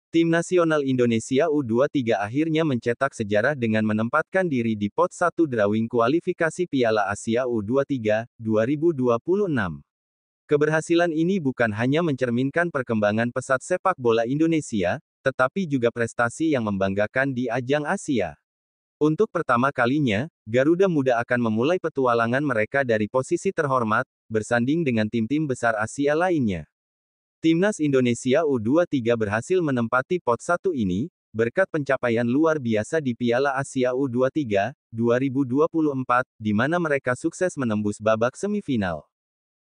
Tim nasional Indonesia U23 akhirnya mencetak sejarah dengan menempatkan diri di pot 1 drawing kualifikasi Piala Asia U23 2026. Keberhasilan ini bukan hanya mencerminkan perkembangan pesat sepak bola Indonesia, tetapi juga prestasi yang membanggakan di ajang Asia. Untuk pertama kalinya, Garuda Muda akan memulai petualangan mereka dari posisi terhormat, bersanding dengan tim-tim besar Asia lainnya. Timnas Indonesia U23 berhasil menempati pot 1 ini, berkat pencapaian luar biasa di Piala Asia U23 2024, di mana mereka sukses menembus babak semifinal.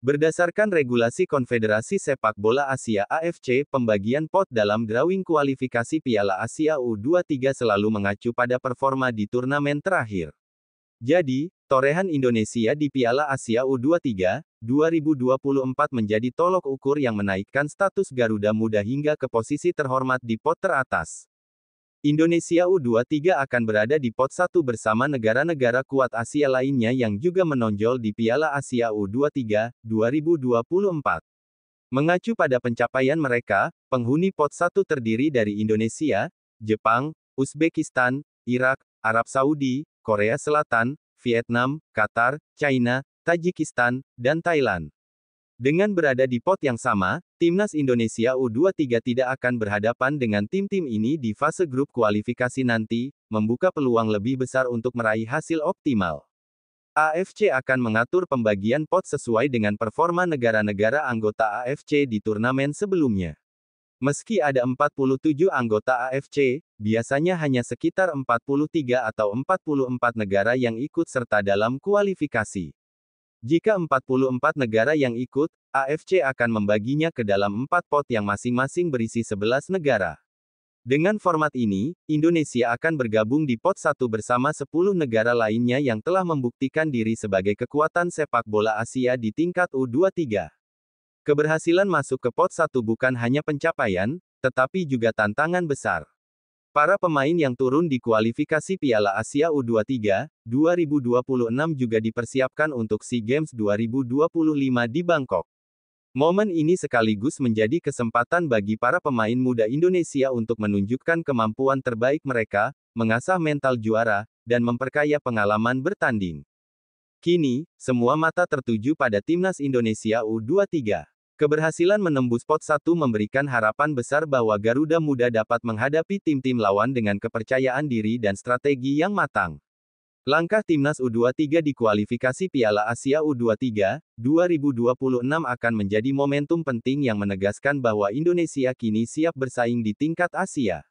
Berdasarkan regulasi Konfederasi Sepak Bola Asia AFC, pembagian pot dalam drawing kualifikasi Piala Asia U23 selalu mengacu pada performa di turnamen terakhir. Jadi, torehan Indonesia di Piala Asia U23 2024 menjadi tolok ukur yang menaikkan status Garuda Muda hingga ke posisi terhormat di pot teratas. Indonesia U23 akan berada di pot 1 bersama negara-negara kuat Asia lainnya yang juga menonjol di Piala Asia U23 2024. Mengacu pada pencapaian mereka, penghuni pot 1 terdiri dari Indonesia, Jepang, Uzbekistan, Irak, Arab Saudi, Korea Selatan, Vietnam, Qatar, China, Tajikistan, dan Thailand. Dengan berada di pot yang sama, Timnas Indonesia U23 tidak akan berhadapan dengan tim-tim ini di fase grup kualifikasi nanti, membuka peluang lebih besar untuk meraih hasil optimal. AFC akan mengatur pembagian pot sesuai dengan performa negara-negara anggota AFC di turnamen sebelumnya. Meski ada 47 anggota AFC, biasanya hanya sekitar 43 atau 44 negara yang ikut serta dalam kualifikasi. Jika 44 negara yang ikut, AFC akan membaginya ke dalam 4 pot yang masing-masing berisi 11 negara. Dengan format ini, Indonesia akan bergabung di pot 1 bersama 10 negara lainnya yang telah membuktikan diri sebagai kekuatan sepak bola Asia di tingkat U23. Keberhasilan masuk ke pot 1 bukan hanya pencapaian, tetapi juga tantangan besar. Para pemain yang turun di kualifikasi Piala Asia U23 2026 juga dipersiapkan untuk SEA Games 2025 di Bangkok. Momen ini sekaligus menjadi kesempatan bagi para pemain muda Indonesia untuk menunjukkan kemampuan terbaik mereka, mengasah mental juara, dan memperkaya pengalaman bertanding. Kini, semua mata tertuju pada Timnas Indonesia U23. Keberhasilan menembus pot 1 memberikan harapan besar bahwa Garuda Muda dapat menghadapi tim-tim lawan dengan kepercayaan diri dan strategi yang matang. Langkah Timnas U23 di kualifikasi Piala Asia U23 2026 akan menjadi momentum penting yang menegaskan bahwa Indonesia kini siap bersaing di tingkat Asia.